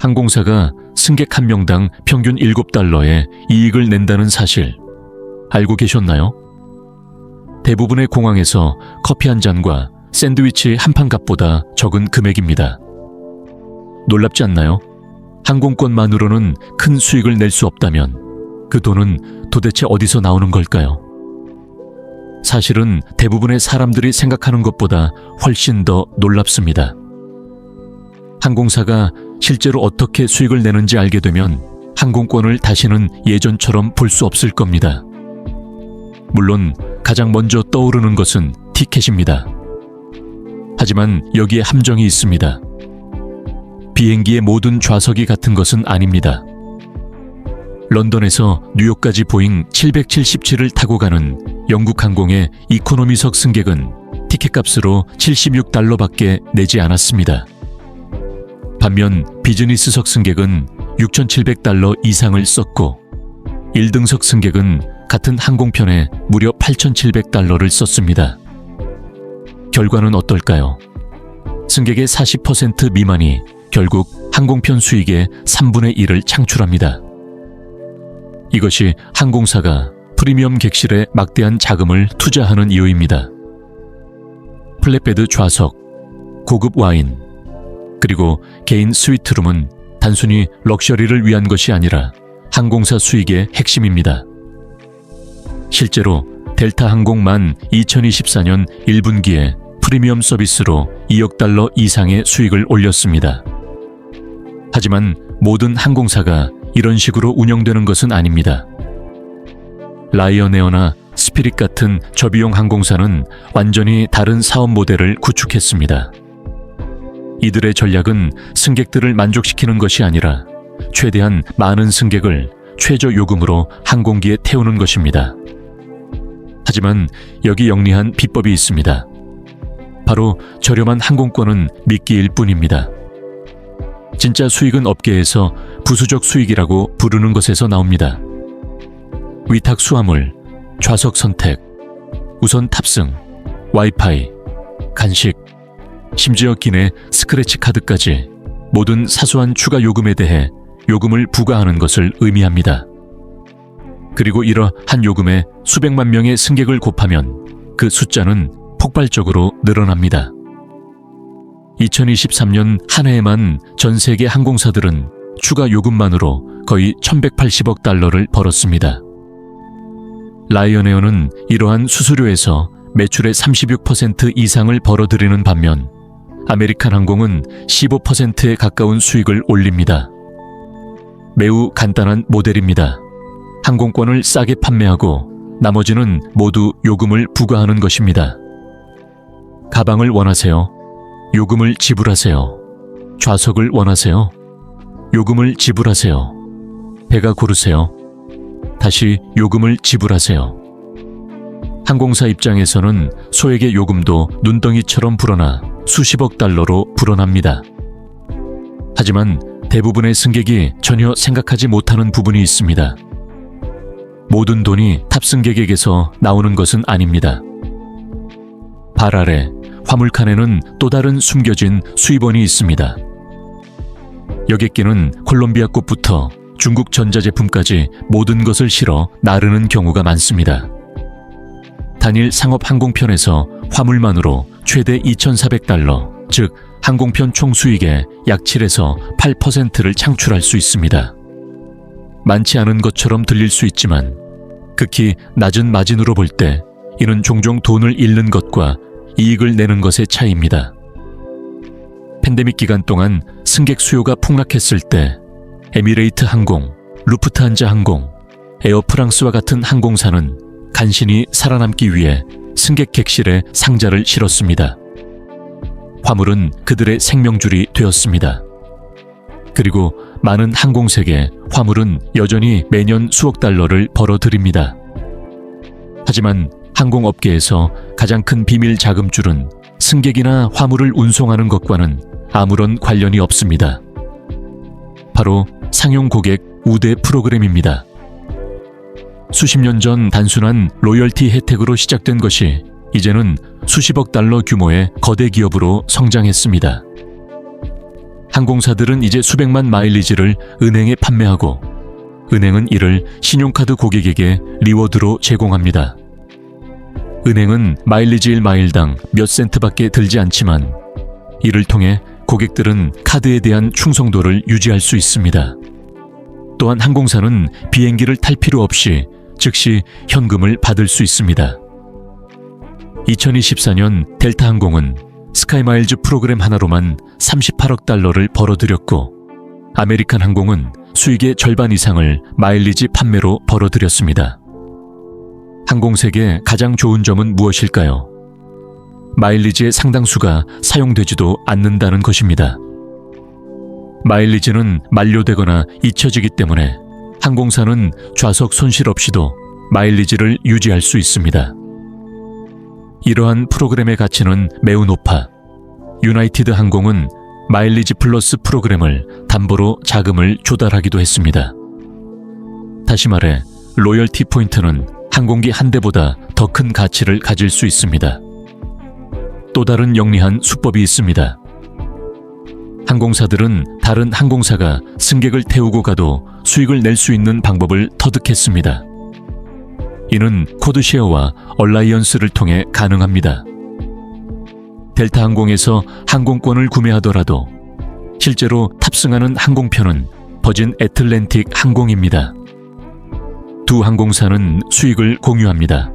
항공사가 승객 1명당 평균 7달러의 이익을 낸다는 사실 알고 계셨나요? 대부분의 공항에서 커피 한 잔과 샌드위치 한 판 값보다 적은 금액입니다. 놀랍지 않나요? 항공권만으로는 큰 수익을 낼 수 없다면 그 돈은 도대체 어디서 나오는 걸까요? 사실은 대부분의 사람들이 생각하는 것보다 훨씬 더 놀랍습니다. 항공사가 실제로 어떻게 수익을 내는지 알게 되면 항공권을 다시는 예전처럼 볼 수 없을 겁니다. 물론 가장 먼저 떠오르는 것은 티켓입니다. 하지만 여기에 함정이 있습니다. 비행기의 모든 좌석이 같은 것은 아닙니다. 런던에서 뉴욕까지 보잉 777을 타고 가는 영국 항공의 이코노미석 승객은 티켓값으로 76달러밖에 내지 않았습니다. 반면 비즈니스석 승객은 6,700달러 이상을 썼고 1등석 승객은 같은 항공편에 무려 8,700달러를 썼습니다. 결과는 어떨까요? 승객의 40% 미만이 결국 항공편 수익의 3분의 1을 창출합니다. 이것이 항공사가 프리미엄 객실에 막대한 자금을 투자하는 이유입니다. 플랫베드 좌석, 고급 와인, 그리고 개인 스위트룸은 단순히 럭셔리를 위한 것이 아니라 항공사 수익의 핵심입니다. 실제로 델타 항공만 2024년 1분기에 프리미엄 서비스로 2억 달러 이상의 수익을 올렸습니다. 하지만 모든 항공사가 이런 식으로 운영되는 것은 아닙니다. 라이언에어나 스피릿 같은 저비용 항공사는 완전히 다른 사업 모델을 구축했습니다. 이들의 전략은 승객들을 만족시키는 것이 아니라 최대한 많은 승객을 최저 요금으로 항공기에 태우는 것입니다. 하지만 여기 영리한 비법이 있습니다. 바로 저렴한 항공권은 미끼일 뿐입니다. 진짜 수익은 업계에서 부수적 수익이라고 부르는 것에서 나옵니다. 위탁 수화물, 좌석 선택, 우선 탑승, 와이파이, 간식, 심지어 기내 스크래치 카드까지 모든 사소한 추가 요금에 대해 요금을 부과하는 것을 의미합니다. 그리고 이러한 요금에 수백만 명의 승객을 곱하면 그 숫자는 폭발적으로 늘어납니다. 2023년 한 해에만 전 세계 항공사들은 추가 요금만으로 거의 1,180억 달러를 벌었습니다. 라이언에어는 이러한 수수료에서 매출의 36% 이상을 벌어들이는 반면 아메리칸 항공은 15%에 가까운 수익을 올립니다. 매우 간단한 모델입니다. 항공권을 싸게 판매하고 나머지는 모두 요금을 부과하는 것입니다. 가방을 원하세요? 요금을 지불하세요. 좌석을 원하세요? 요금을 지불하세요. 배가 고르세요? 다시 요금을 지불하세요. 항공사 입장에서는 소액의 요금도 눈덩이처럼 불어나 수십억 달러로 불어납니다. 하지만 대부분의 승객이 전혀 생각하지 못하는 부분이 있습니다. 모든 돈이 탑승객에게서 나오는 것은 아닙니다. 발 아래 화물칸에는 또 다른 숨겨진 수입원이 있습니다. 여객기는 콜롬비아 꽃부터 중국 전자제품까지 모든 것을 실어 나르는 경우가 많습니다. 단일 상업 항공편에서 화물만으로 최대 2,400달러, 즉 항공편 총 수익의 약 7에서 8%를 창출할 수 있습니다. 많지 않은 것처럼 들릴 수 있지만 극히 낮은 마진으로 볼 때 이는 종종 돈을 잃는 것과 이익을 내는 것의 차이입니다. 팬데믹 기간 동안 승객 수요가 폭락했을 때 에미레이트 항공, 루프트한자 항공, 에어 프랑스와 같은 항공사는 간신히 살아남기 위해 승객 객실에 상자를 실었습니다. 화물은 그들의 생명줄이 되었습니다. 그리고 많은 항공사의 화물은 여전히 매년 수억 달러를 벌어들입니다. 하지만 항공업계에서 가장 큰 비밀 자금줄은 승객이나 화물을 운송하는 것과는 아무런 관련이 없습니다. 바로 상용 고객 우대 프로그램입니다. 수십 년 전 단순한 로열티 혜택으로 시작된 것이 이제는 수십억 달러 규모의 거대 기업으로 성장했습니다. 항공사들은 이제 수백만 마일리지를 은행에 판매하고 은행은 이를 신용카드 고객에게 리워드로 제공합니다. 은행은 마일리지 1마일당 몇 센트밖에 들지 않지만 이를 통해 고객들은 카드에 대한 충성도를 유지할 수 있습니다. 또한 항공사는 비행기를 탈 필요 없이 즉시 현금을 받을 수 있습니다. 2024년 델타 항공은 스카이마일즈 프로그램 하나로만 38억 달러를 벌어들였고 아메리칸 항공은 수익의 절반 이상을 마일리지 판매로 벌어들였습니다. 항공색의 가장 좋은 점은 무엇일까요? 마일리지의 상당수가 사용되지도 않는다는 것입니다. 마일리지는 만료되거나 잊혀지기 때문에 항공사는 좌석 손실 없이도 마일리지를 유지할 수 있습니다. 이러한 프로그램의 가치는 매우 높아 유나이티드 항공은 마일리지 플러스 프로그램을 담보로 자금을 조달하기도 했습니다. 다시 말해 로열티 포인트는 항공기 한 대보다 더 큰 가치를 가질 수 있습니다. 또 다른 영리한 수법이 있습니다. 항공사들은 다른 항공사가 승객을 태우고 가도 수익을 낼 수 있는 방법을 터득했습니다. 이는 코드쉐어와 얼라이언스를 통해 가능합니다. 델타 항공에서 항공권을 구매하더라도 실제로 탑승하는 항공편은 버진 애틀랜틱 항공입니다. 두 항공사는 수익을 공유합니다.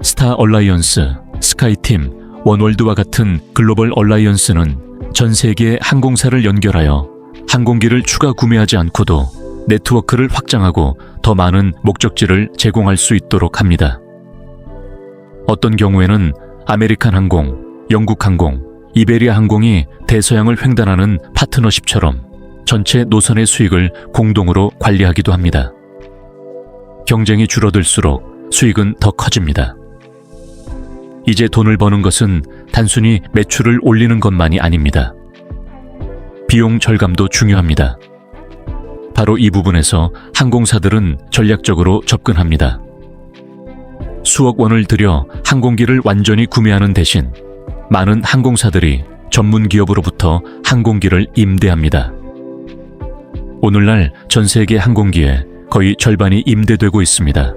스타 얼라이언스, 스카이팀, 원월드와 같은 글로벌 얼라이언스는 전 세계 항공사를 연결하여 항공기를 추가 구매하지 않고도 네트워크를 확장하고 더 많은 목적지를 제공할 수 있도록 합니다. 어떤 경우에는 아메리칸 항공, 영국 항공, 이베리아 항공이 대서양을 횡단하는 파트너십처럼 전체 노선의 수익을 공동으로 관리하기도 합니다. 경쟁이 줄어들수록 수익은 더 커집니다. 이제 돈을 버는 것은 단순히 매출을 올리는 것만이 아닙니다. 비용 절감도 중요합니다. 바로 이 부분에서 항공사들은 전략적으로 접근합니다. 수억 원을 들여 항공기를 완전히 구매하는 대신 많은 항공사들이 전문 기업으로부터 항공기를 임대합니다. 오늘날 전 세계 항공기의 거의 절반이 임대되고 있습니다.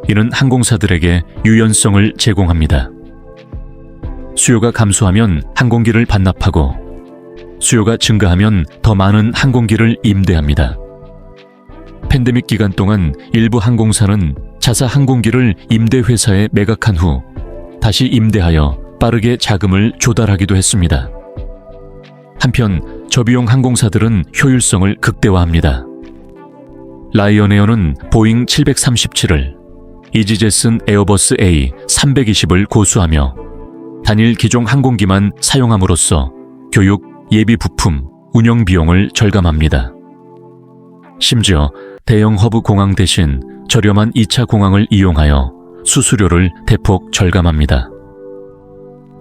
이는 항공사들에게 유연성을 제공합니다. 수요가 감소하면 항공기를 반납하고 수요가 증가하면 더 많은 항공기를 임대합니다. 팬데믹 기간 동안 일부 항공사는 자사 항공기를 임대회사에 매각한 후 다시 임대하여 빠르게 자금을 조달하기도 했습니다. 한편 저비용 항공사들은 효율성을 극대화합니다. 라이언에어는 보잉 737을, 이지젯은 에어버스 A320을 고수하며 단일 기종 항공기만 사용함으로써 교육, 예비 부품, 운영 비용을 절감합니다. 심지어 대형 허브 공항 대신 저렴한 2차 공항을 이용하여 수수료를 대폭 절감합니다.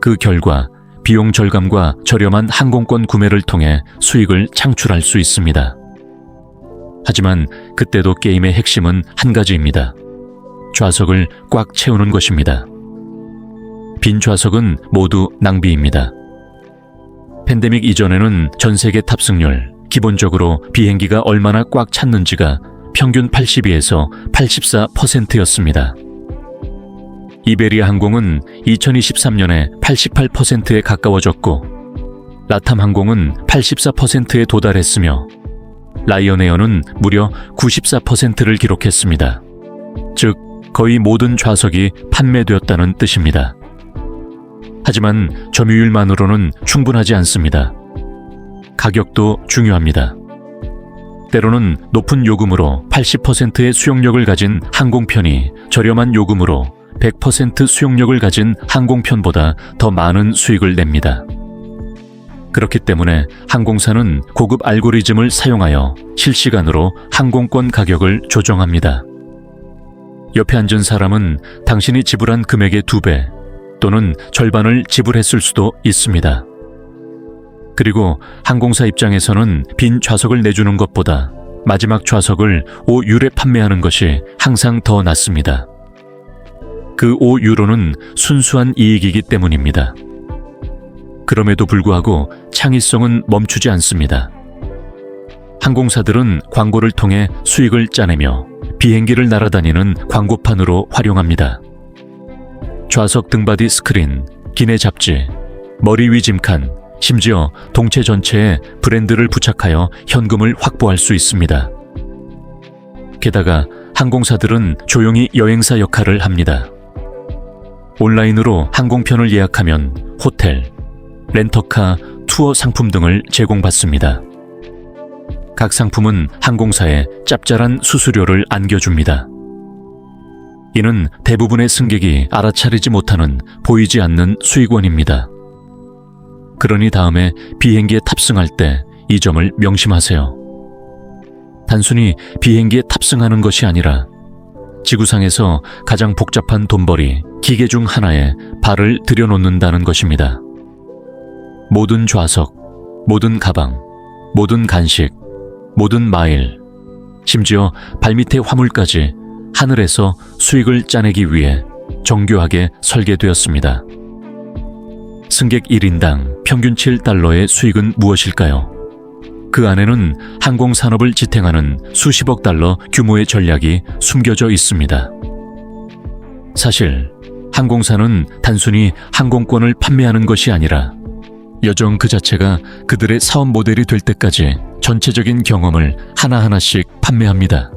그 결과 비용 절감과 저렴한 항공권 구매를 통해 수익을 창출할 수 있습니다. 하지만 그때도 게임의 핵심은 한 가지입니다. 좌석을 꽉 채우는 것입니다. 빈 좌석은 모두 낭비입니다. 팬데믹 이전에는 전 세계 탑승률, 기본적으로 비행기가 얼마나 꽉 찼는지가 평균 82에서 84%였습니다. 이베리아 항공은 2023년에 88%에 가까워졌고 라탐 항공은 84%에 도달했으며 라이언에어는 무려 94%를 기록했습니다. 즉 거의 모든 좌석이 판매되었다는 뜻입니다. 하지만 점유율만으로는 충분하지 않습니다. 가격도 중요합니다. 때로는 높은 요금으로 80%의 수용력을 가진 항공편이 저렴한 요금으로 100% 수용력을 가진 항공편보다 더 많은 수익을 냅니다. 그렇기 때문에 항공사는 고급 알고리즘을 사용하여 실시간으로 항공권 가격을 조정합니다. 옆에 앉은 사람은 당신이 지불한 금액의 2배 또는 절반을 지불했을 수도 있습니다. 그리고 항공사 입장에서는 빈 좌석을 내주는 것보다 마지막 좌석을 5유로에 판매하는 것이 항상 더 낫습니다. 그 5유로는 순수한 이익이기 때문입니다. 그럼에도 불구하고 창의성은 멈추지 않습니다. 항공사들은 광고를 통해 수익을 짜내며 비행기를 날아다니는 광고판으로 활용합니다. 좌석 등받이 스크린, 기내 잡지, 머리 위 짐칸, 심지어 동체 전체에 브랜드를 부착하여 현금을 확보할 수 있습니다. 게다가 항공사들은 조용히 여행사 역할을 합니다. 온라인으로 항공편을 예약하면 호텔, 렌터카, 투어 상품 등을 제공받습니다. 각 상품은 항공사에 짭짤한 수수료를 안겨줍니다. 이는 대부분의 승객이 알아차리지 못하는 보이지 않는 수익원입니다. 그러니 다음에 비행기에 탑승할 때 이 점을 명심하세요. 단순히 비행기에 탑승하는 것이 아니라 지구상에서 가장 복잡한 돈벌이, 기계 중 하나에 발을 들여놓는다는 것입니다. 모든 좌석, 모든 가방, 모든 간식, 모든 마일, 심지어 발밑의 화물까지 하늘에서 수익을 짜내기 위해 정교하게 설계되었습니다. 승객 1인당 평균 $7의 수익은 무엇일까요? 그 안에는 항공산업을 지탱하는 수십억 달러 규모의 전략이 숨겨져 있습니다. 사실 항공사는 단순히 항공권을 판매하는 것이 아니라 여정 그 자체가 그들의 사업 모델이 될 때까지 전체적인 경험을 하나하나씩 판매합니다.